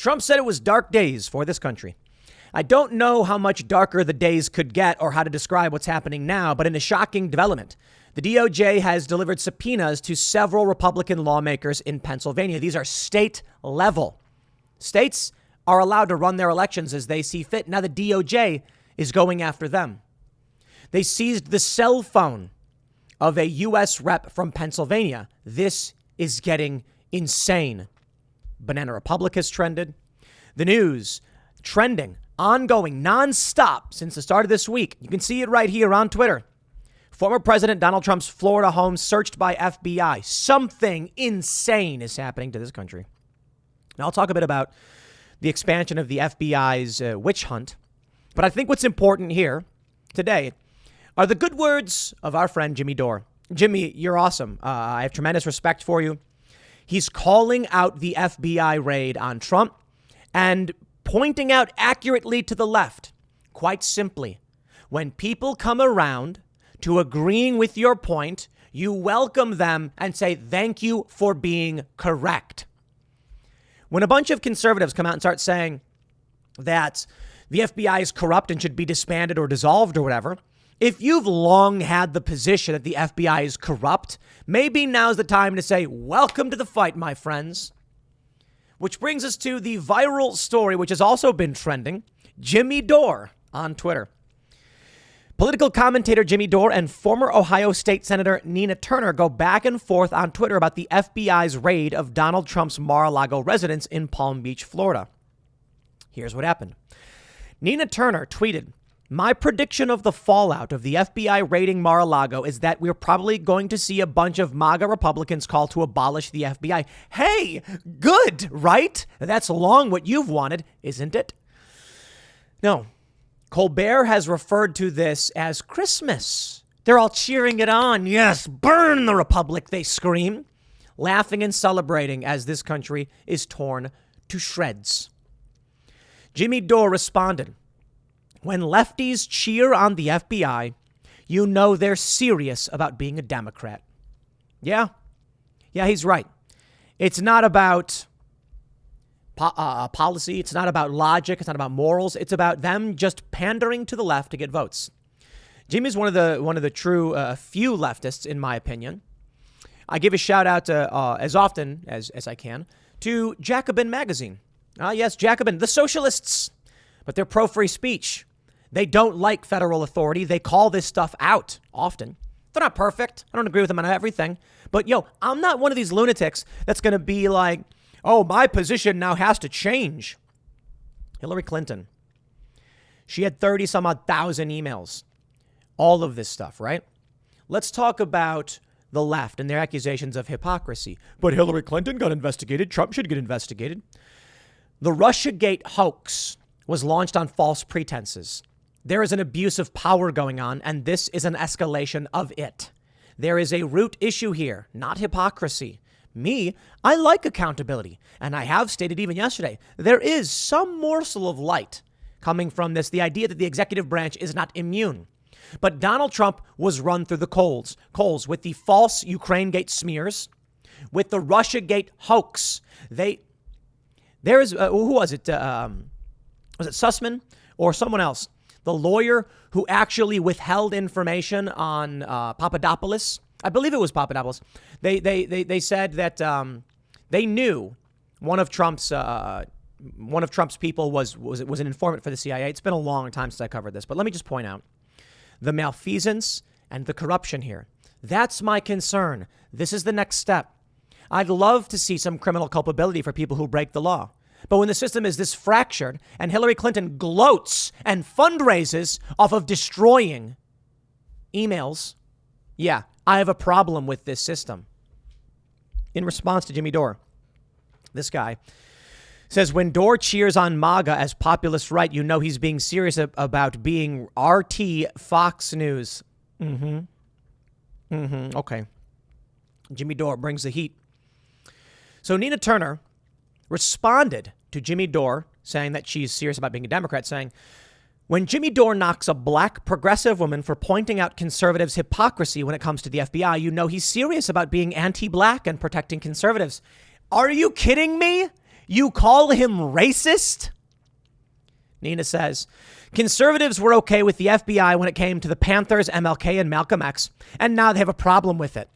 Trump said it was dark days for this country. I don't know how much darker the days could get or how to describe what's happening now, but in a shocking development, the DOJ has delivered subpoenas to several Republican lawmakers in Pennsylvania. These are state level. States are allowed to run their elections as they see fit. Now the DOJ is going after them. They seized the cell phone of a U.S. rep from Pennsylvania. This is getting insane. Banana Republic has trended. The news trending, ongoing, nonstop since the start of this week. You can see it right here on Twitter. Former President Donald Trump's Florida home searched by FBI. Something insane is happening to this country. Now, I'll talk a bit about the expansion of the FBI's witch hunt. But I think what's important here today are the good words of our friend Jimmy Dore. Jimmy, you're awesome. I have tremendous respect for you. He's calling out the FBI raid on Trump and pointing out accurately to the left, quite simply, when people come around to agreeing with your point, you welcome them and say, thank you for being correct. When a bunch of conservatives come out and start saying that the FBI is corrupt and should be disbanded or dissolved or whatever, if you've long had the position that the FBI is corrupt, maybe now's the time to say, welcome to the fight, my friends. Which brings us to the viral story, which has also been trending. Jimmy Dore on Twitter. Political commentator Jimmy Dore and former Ohio State Senator Nina Turner go back and forth on Twitter about the FBI's raid of Donald Trump's Mar-a-Lago residence in Palm Beach, Florida. Here's what happened. Nina Turner tweeted, my prediction of the fallout of the FBI raiding Mar-a-Lago is that we're probably going to see a bunch of MAGA Republicans call to abolish the FBI. Hey, good, right? That's long what you've wanted, isn't it? No. Colbert has referred to this as Christmas. They're all cheering it on. Yes, burn the Republic, they scream, laughing and celebrating as this country is torn to shreds. Jimmy Dore responded, when lefties cheer on the FBI, you know they're serious about being a Democrat. Yeah, he's right. It's not about policy. It's not about logic. It's not about morals. It's about them just pandering to the left to get votes. Jimmy's one of the true few leftists, in my opinion. I give a shout out as often as I can to Jacobin magazine. Yes, Jacobin, the socialists, but they're pro-free speech. They don't like federal authority. They call this stuff out often. They're not perfect. I don't agree with them on everything. But, I'm not one of these lunatics that's going to be like, oh, my position now has to change. Hillary Clinton, she had 30 some odd thousand emails. All of this stuff, right? Let's talk about the left and their accusations of hypocrisy. But Hillary Clinton got investigated. Trump should get investigated. The Russiagate hoax was launched on false pretenses. There is an abuse of power going on, and this is an escalation of it. There is a root issue here, not hypocrisy. I like accountability, and I have stated even yesterday, there is some morsel of light coming from this, the idea that the executive branch is not immune. But Donald Trump was run through the coals with the false Ukraine-gate smears, with the Russiagate hoax. Who was it? Was it Sussman or someone else? The lawyer who actually withheld information on Papadopoulos. I believe it was Papadopoulos. They said that they knew one of Trump's people was an informant for the CIA. It's been a long time since I covered this, but let me just point out the malfeasance and the corruption here. That's my concern. This is the next step. I'd love to see some criminal culpability for people who break the law. But when the system is this fractured and Hillary Clinton gloats and fundraises off of destroying emails, I have a problem with this system. In response to Jimmy Dore, this guy says, when Dore cheers on MAGA as populist right, you know he's being serious about being RT Fox News. Okay. Jimmy Dore brings the heat. So Nina Turner responded to Jimmy Dore saying that she's serious about being a Democrat, saying, when Jimmy Dore knocks a black progressive woman for pointing out conservatives' hypocrisy when it comes to the FBI, you know he's serious about being anti-black and protecting conservatives. Are you kidding me? You call him racist? Nina says, conservatives were okay with the FBI when it came to the Panthers, MLK, and Malcolm X, and now they have a problem with it.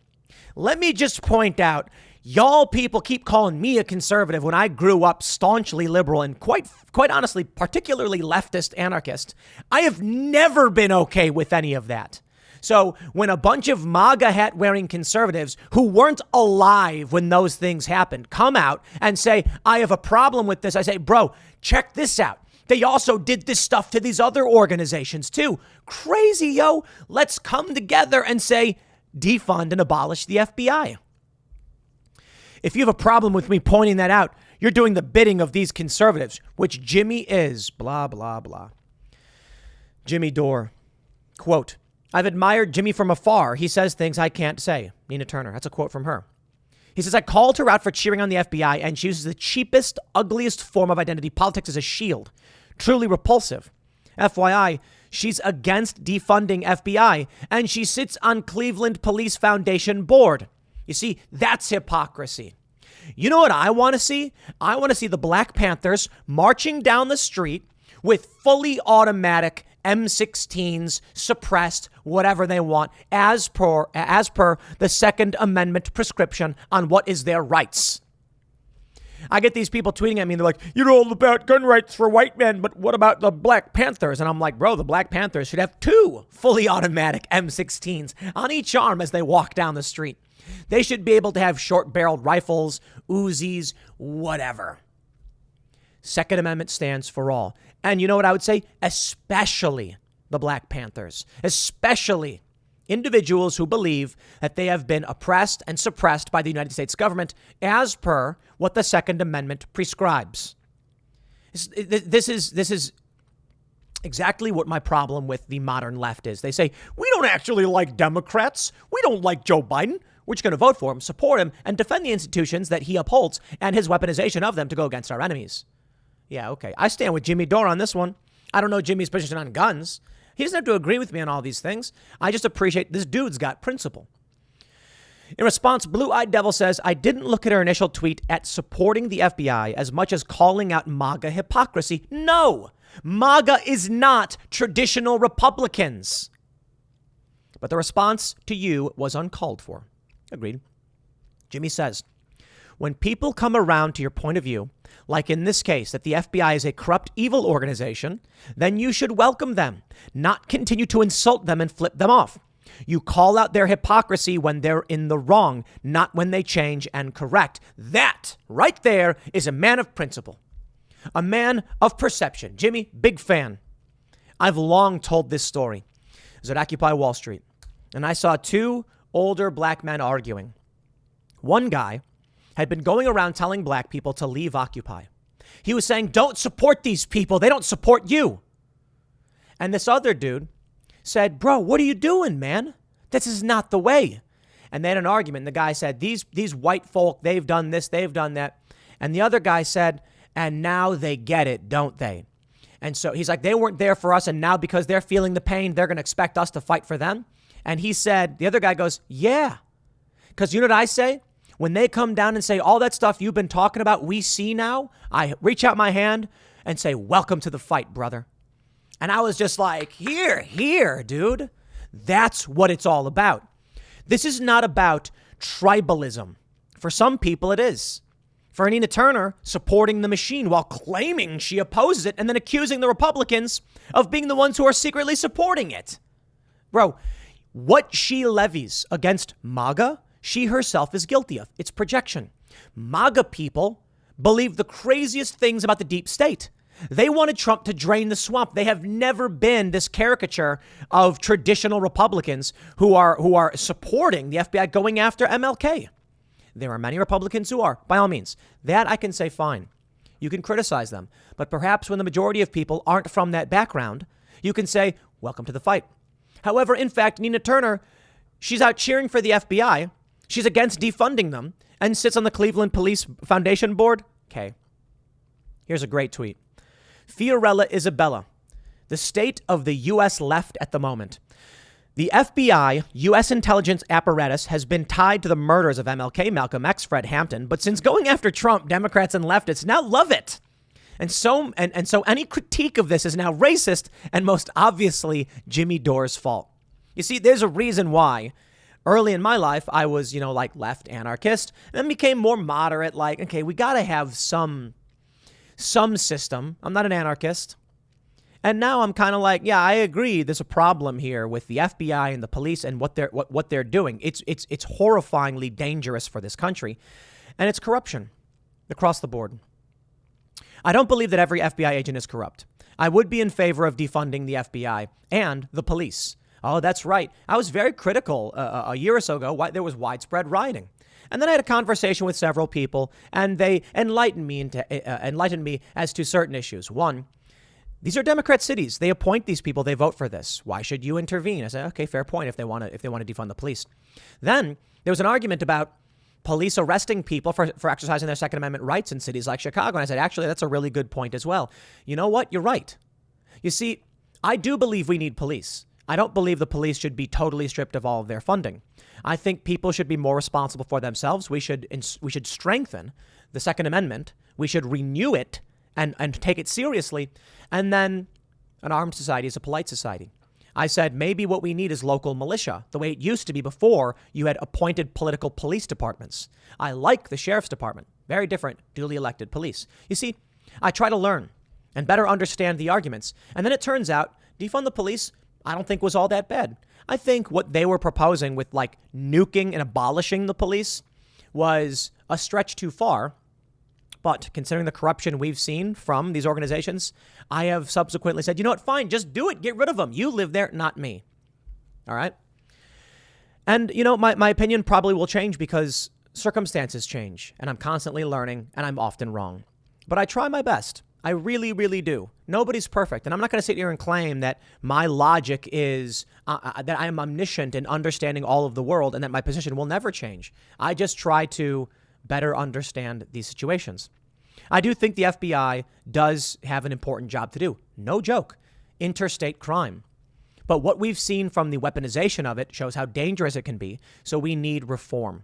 Let me just point out, y'all people keep calling me a conservative when I grew up staunchly liberal and quite honestly, particularly leftist anarchist. I have never been okay with any of that. So when a bunch of MAGA hat wearing conservatives who weren't alive when those things happened come out and say, I have a problem with this, I say, bro, check this out. They also did this stuff to these other organizations too. Crazy, yo. Let's come together and say, defund and abolish the FBI. If you have a problem with me pointing that out, you're doing the bidding of these conservatives, which Jimmy is, blah, blah, blah. Jimmy Dore, quote, I've admired Jimmy from afar. He says things I can't say. Nina Turner, that's a quote from her. He says, I called her out for cheering on the FBI, and she uses the cheapest, ugliest form of identity politics as a shield. Truly repulsive. FYI, she's against defunding FBI, and she sits on Cleveland Police Foundation board. You see, that's hypocrisy. You know what I want to see? I want to see the Black Panthers marching down the street with fully automatic M16s, suppressed, whatever they want, as per the Second Amendment prescription on what is their rights. I get these people tweeting at me, and they're like, you're all about gun rights for white men, but what about the Black Panthers? And I'm like, bro, the Black Panthers should have 2 fully automatic M16s on each arm as they walk down the street. They should be able to have short-barreled rifles, Uzis, whatever. Second Amendment stands for all. And you know what I would say? Especially the Black Panthers, especially individuals who believe that they have been oppressed and suppressed by the United States government as per what the Second Amendment prescribes. This is exactly what my problem with the modern left is. They say, we don't actually like Democrats. We don't like Joe Biden. We're just going to vote for him, support him, and defend the institutions that he upholds and his weaponization of them to go against our enemies. Yeah, okay. I stand with Jimmy Dore on this one. I don't know Jimmy's position on guns. He doesn't have to agree with me on all these things. I just appreciate this dude's got principle. In response, Blue Eyed Devil says, I didn't look at her initial tweet at supporting the FBI as much as calling out MAGA hypocrisy. No, MAGA is not traditional Republicans. But the response to you was uncalled for. Agreed. Jimmy says, when people come around to your point of view, like in this case, that the FBI is a corrupt, evil organization, then you should welcome them, not continue to insult them and flip them off. You call out their hypocrisy when they're in the wrong, not when they change and correct. That right there is a man of principle, a man of perception. Jimmy, big fan. I've long told this story. I was at Occupy Wall Street, and I saw 2 older black men arguing. One guy had been going around telling black people to leave Occupy. He was saying, don't support these people. They don't support you. And this other dude said, bro, what are you doing, man? This is not the way. And they had an argument. The guy said, these white folk, they've done this, they've done that. And the other guy said, and now they get it, don't they? And so he's like, they weren't there for us. And now because they're feeling the pain, they're going to expect us to fight for them. And he said, the other guy goes, yeah. Because you know what I say? When they come down and say all that stuff you've been talking about, we see now, I reach out my hand and say, welcome to the fight, brother. And I was just like, here, dude. That's what it's all about. This is not about tribalism. For some people, it is. For Nina Turner, supporting the machine while claiming she opposes it and then accusing the Republicans of being the ones who are secretly supporting it. Bro, what she levies against MAGA, she herself is guilty of. It's projection. MAGA people believe the craziest things about the deep state. They wanted Trump to drain the swamp. They have never been this caricature of traditional Republicans who are supporting the FBI going after MLK. There are many Republicans who are, by all means. That I can say fine. You can criticize them. But perhaps when the majority of people aren't from that background, you can say, welcome to the fight. However, in fact, Nina Turner, she's out cheering for the FBI. She's against defunding them and sits on the Cleveland Police Foundation board. Okay. Here's a great tweet. Fiorella Isabella, the state of the U.S. left at the moment. The FBI, U.S. intelligence apparatus, has been tied to the murders of MLK, Malcolm X, Fred Hampton. But since going after Trump, Democrats and leftists now love it. And so any critique of this is now racist and most obviously Jimmy Dore's fault. You see, there's a reason why early in my life I was, like left anarchist, and then became more moderate, like, okay, we got to have some system. I'm not an anarchist. And now I'm kind of like, yeah, I agree. There's a problem here with the FBI and the police and what they're doing. It's horrifyingly dangerous for this country, and it's corruption across the board. I don't believe that every FBI agent is corrupt. I would be in favor of defunding the FBI and the police. Oh, that's right. I was very critical a year or so ago. Why there was widespread rioting. And then I had a conversation with several people, and they enlightened me as to certain issues. One, these are Democrat cities. They appoint these people. They vote for this. Why should you intervene? I said, okay, fair point if they want to defund the police. Then there was an argument about police arresting people for exercising their Second Amendment rights in cities like Chicago. And I said, actually, that's a really good point as well. You know what? You're right. You see, I do believe we need police. I don't believe the police should be totally stripped of all of their funding. I think people should be more responsible for themselves. We should strengthen the Second Amendment. We should renew it and take it seriously. And then an armed society is a polite society. I said maybe what we need is local militia, the way it used to be before you had appointed political police departments. I like the sheriff's department. Very different, duly elected police. You see, I try to learn and better understand the arguments. And then it turns out defund the police, I don't think was all that bad. I think what they were proposing with like nuking and abolishing the police was a stretch too far. But considering the corruption we've seen from these organizations, I have subsequently said, you know what, fine, just do it. Get rid of them. You live there, not me. All right. And, my opinion probably will change because circumstances change and I'm constantly learning and I'm often wrong. But I try my best. I really, really do. Nobody's perfect. And I'm not going to sit here and claim that my logic is that I am omniscient in understanding all of the world and that my position will never change. I just try to better understand these situations. I do think the FBI does have an important job to do. No joke. Interstate crime. But what we've seen from the weaponization of it shows how dangerous it can be. So we need reform.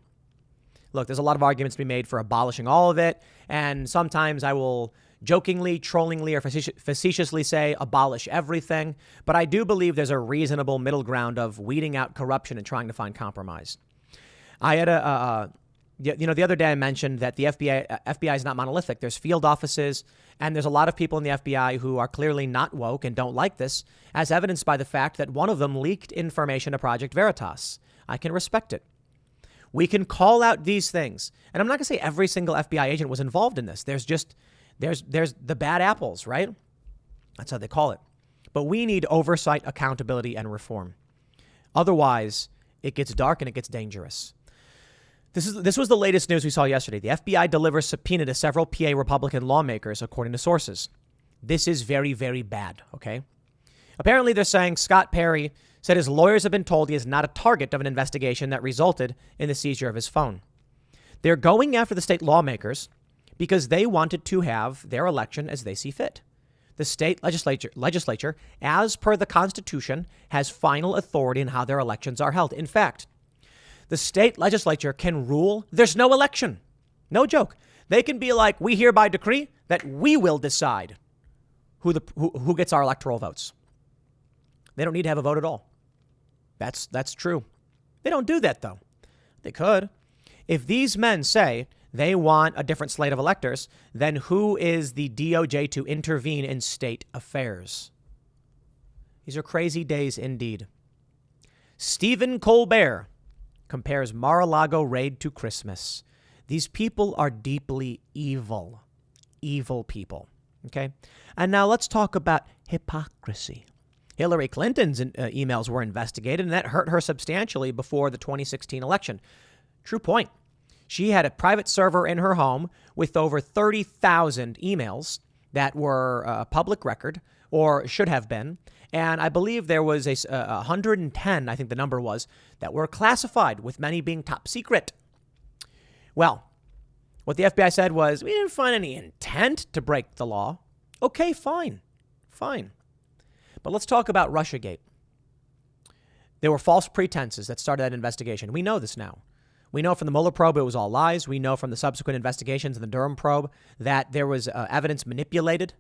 Look, there's a lot of arguments to be made for abolishing all of it. And sometimes I will jokingly, trollingly, or facetiously say abolish everything. But I do believe there's a reasonable middle ground of weeding out corruption and trying to find compromise. I had the other day I mentioned that the FBI is not monolithic. There's field offices, and there's a lot of people in the FBI who are clearly not woke and don't like this, as evidenced by the fact that one of them leaked information to Project Veritas. I can respect it. We can call out these things. And I'm not going to say every single FBI agent was involved in this. There's the bad apples, right? That's how they call it. But we need oversight, accountability, and reform. Otherwise, it gets dark and it gets dangerous. This was the latest news we saw yesterday. The FBI delivers subpoena to several PA Republican lawmakers, according to sources. This is very, very bad, okay? Apparently, they're saying Scott Perry said his lawyers have been told he is not a target of an investigation that resulted in the seizure of his phone. They're going after the state lawmakers because they wanted to have their election as they see fit. The state legislature, as per the Constitution, has final authority in how their elections are held. In fact, the state legislature can rule there's no election. No joke. They can be like, we hereby decree that we will decide who gets our electoral votes. They don't need to have a vote at all. That's true. They don't do that, though. They could. If these men say they want a different slate of electors, then who is the DOJ to intervene in state affairs? These are crazy days indeed. Stephen Colbert compares Mar-a-Lago raid to Christmas. These people are deeply evil. Evil people. Okay? And now let's talk about hypocrisy. Hillary Clinton's emails were investigated, and that hurt her substantially before the 2016 election. True point. She had a private server in her home with over 30,000 emails that were a public record, or should have been. And I believe there was 110, I think the number was, that were classified, with many being top secret. Well, what the FBI said was, we didn't find any intent to break the law. Okay, fine. But let's talk about Russiagate. There were false pretenses that started that investigation. We know this now. We know from the Mueller probe it was all lies. We know from the subsequent investigations in the Durham probe that there was evidence manipulated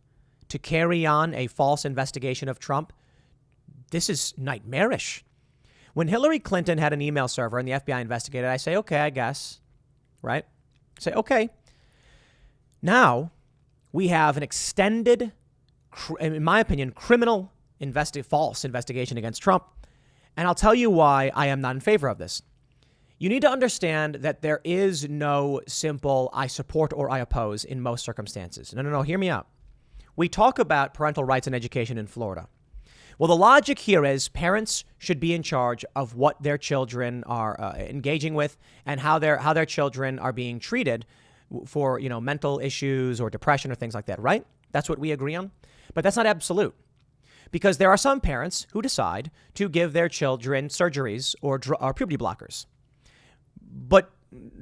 to carry on a false investigation of Trump. This is nightmarish. When Hillary Clinton had an email server and the FBI investigated, I say, okay, I guess, right? Say, okay. Now we have an extended, in my opinion, criminal false investigation against Trump. And I'll tell you why I am not in favor of this. You need to understand that there is no simple I support or I oppose in most circumstances. No, hear me out. We talk about parental rights and education in Florida. Well, the logic here is parents should be in charge of what their children are engaging with and how their children are being treated for, mental issues or depression or things like that, right? That's what we agree on. But that's not absolute, because there are some parents who decide to give their children surgeries or puberty blockers. But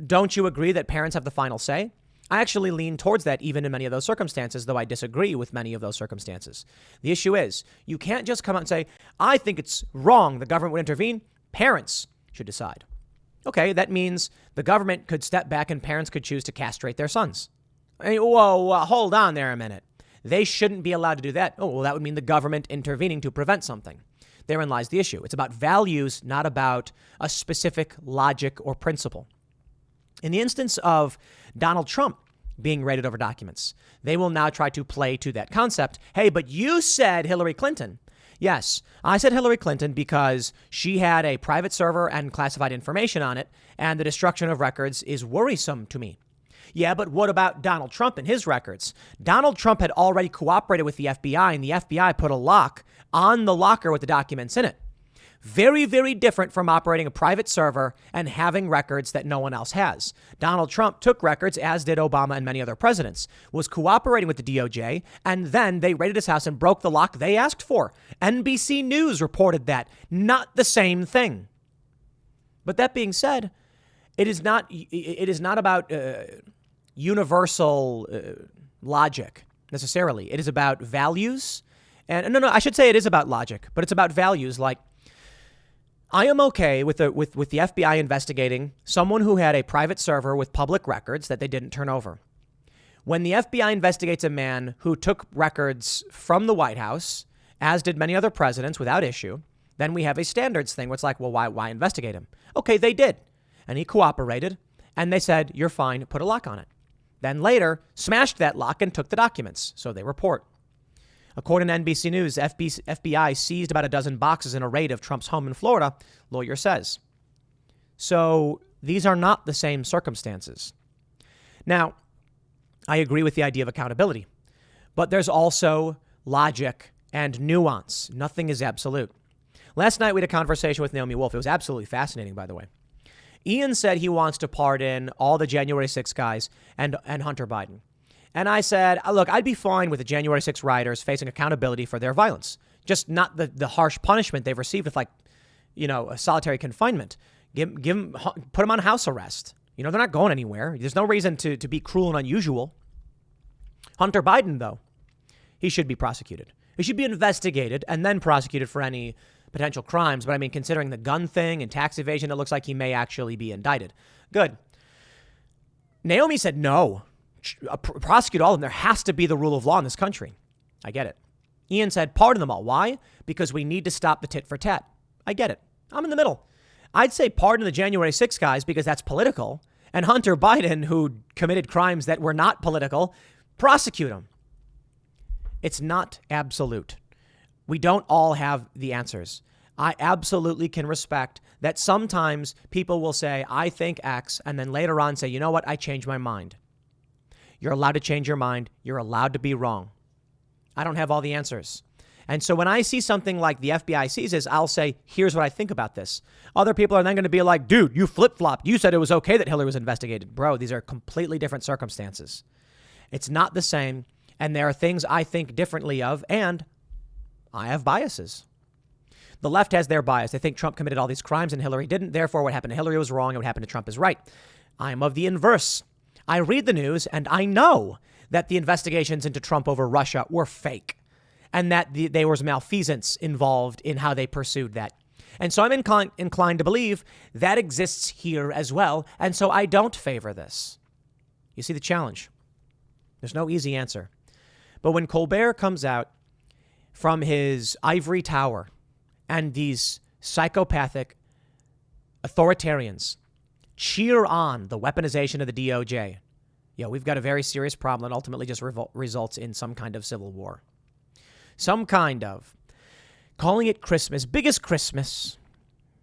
don't you agree that parents have the final say? I actually lean towards that even in many of those circumstances, though I disagree with many of those circumstances. The issue is you can't just come out and say, I think it's wrong, the government would intervene. Parents should decide. Okay, that means the government could step back and parents could choose to castrate their sons. Whoa, hold on there a minute. They shouldn't be allowed to do that. Oh, well, that would mean the government intervening to prevent something. Therein lies the issue. It's about values, not about a specific logic or principle. In the instance of Donald Trump being raided over documents, they will now try to play to that concept. Hey, but you said Hillary Clinton. Yes, I said Hillary Clinton because she had a private server and classified information on it, and the destruction of records is worrisome to me. Yeah, but what about Donald Trump and his records? Donald Trump had already cooperated with the FBI, and the FBI put a lock on the locker with the documents in it. Very, very different from operating a private server and having records that no one else has. Donald Trump took records, as did Obama and many other presidents, was cooperating with the DOJ, and then they raided his house and broke the lock they asked for. NBC News reported that. Not the same thing. But that being said, it is not about universal logic necessarily. It is about values. And no, I should say it is about logic, but it's about values. Like, I am okay with the FBI investigating someone who had a private server with public records that they didn't turn over. When the FBI investigates a man who took records from the White House, as did many other presidents without issue, then we have a standards thing where it's like, well, why investigate him? Okay, they did. And he cooperated, and they said, you're fine, put a lock on it. Then later, smashed that lock and took the documents, so they report. According to NBC News, FBI seized about a dozen boxes in a raid of Trump's home in Florida, lawyer says. So these are not the same circumstances. Now, I agree with the idea of accountability, but there's also logic and nuance. Nothing is absolute. Last night, we had a conversation with Naomi Wolf. It was absolutely fascinating, by the way. Ian said he wants to pardon all the January 6 guys and Hunter Biden. And I said, look, I'd be fine with the January 6 rioters facing accountability for their violence, just not the harsh punishment they've received with a solitary confinement. Put them on house arrest. They're not going anywhere. There's no reason to be cruel and unusual. Hunter Biden, though, he should be prosecuted. He should be investigated and then prosecuted for any potential crimes. But I mean, considering the gun thing and tax evasion, it looks like he may actually be indicted. Good. Naomi said no. Prosecute all of them. There has to be the rule of law in this country. I get it. Ian said, pardon them all. Why? Because we need to stop the tit for tat. I get it. I'm in the middle. I'd say pardon the January 6 guys because that's political. And Hunter Biden, who committed crimes that were not political, prosecute him. It's not absolute. We don't all have the answers. I absolutely can respect that sometimes people will say, I think X, and then later on say, you know what? I changed my mind. You're allowed to change your mind. You're allowed to be wrong. I don't have all the answers. And so when I see something like the FBI seizes, I'll say, here's what I think about this. Other people are then going to be like, dude, you flip-flopped. You said it was okay that Hillary was investigated. Bro, these are completely different circumstances. It's not the same. And there are things I think differently of, and I have biases. The left has their bias. They think Trump committed all these crimes and Hillary didn't. Therefore, what happened to Hillary was wrong and what happened to Trump is right. I am of the inverse. I read the news and I know that the investigations into Trump over Russia were fake and that there was malfeasance involved in how they pursued that. And so I'm inclined to believe that exists here as well. And so I don't favor this. You see the challenge? There's no easy answer. But when Colbert comes out from his ivory tower and these psychopathic authoritarians cheer on the weaponization of the DOJ, we've got a very serious problem that ultimately just results in some kind of civil war. Some kind of. Calling it Christmas, big as Christmas.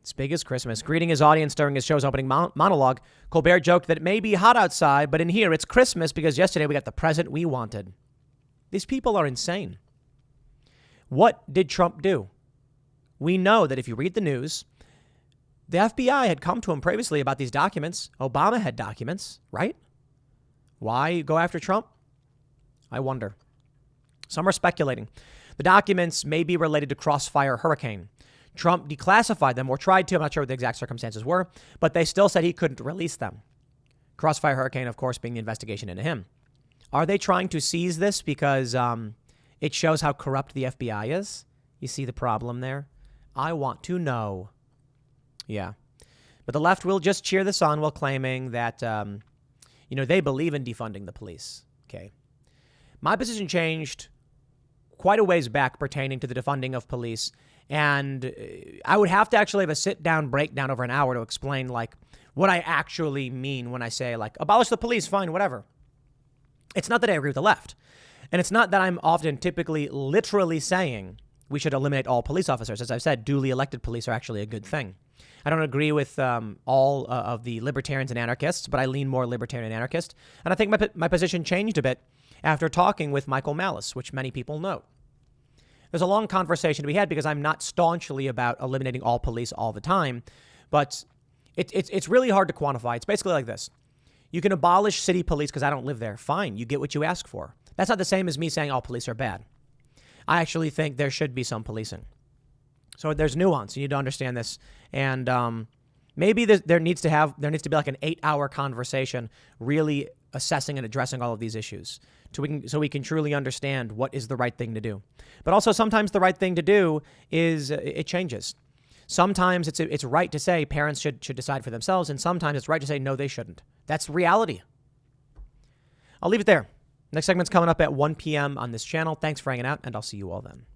It's big as Christmas. Greeting his audience during his show's opening monologue, Colbert joked that it may be hot outside, but in here it's Christmas because yesterday we got the present we wanted. These people are insane. What did Trump do? We know that if you read the news, the FBI had come to him previously about these documents. Obama had documents, right? Why go after Trump? I wonder. Some are speculating. The documents may be related to Crossfire Hurricane. Trump declassified them or tried to. I'm not sure what the exact circumstances were, but they still said he couldn't release them. Crossfire Hurricane, of course, being the investigation into him. Are they trying to seize this because it shows how corrupt the FBI is? You see the problem there? I want to know. Yeah. But the left will just cheer this on while claiming that, they believe in defunding the police. Okay. My position changed quite a ways back pertaining to the defunding of police. And I would have to actually have a sit-down breakdown over an hour to explain, what I actually mean when I say, abolish the police, fine, whatever. It's not that I agree with the left. And it's not that I'm often typically literally saying we should eliminate all police officers. As I've said, duly elected police are actually a good thing. I don't agree with all of the libertarians and anarchists, but I lean more libertarian and anarchist. And I think my position changed a bit after talking with Michael Malice, which many people know. There's a long conversation to be had because I'm not staunchly about eliminating all police all the time, but it's really hard to quantify. It's basically like this. You can abolish city police because I don't live there. Fine, you get what you ask for. That's not the same as me saying all police are bad. I actually think there should be some policing. So there's nuance. You need to understand this. And maybe there needs to be like an 8-hour conversation really assessing and addressing all of these issues so we can truly understand what is the right thing to do. But also sometimes the right thing to do is it changes. Sometimes it's right to say parents should decide for themselves, and sometimes it's right to say no, they shouldn't. That's reality. I'll leave it there. Next segment's coming up at 1 p.m. on this channel. Thanks for hanging out, and I'll see you all then.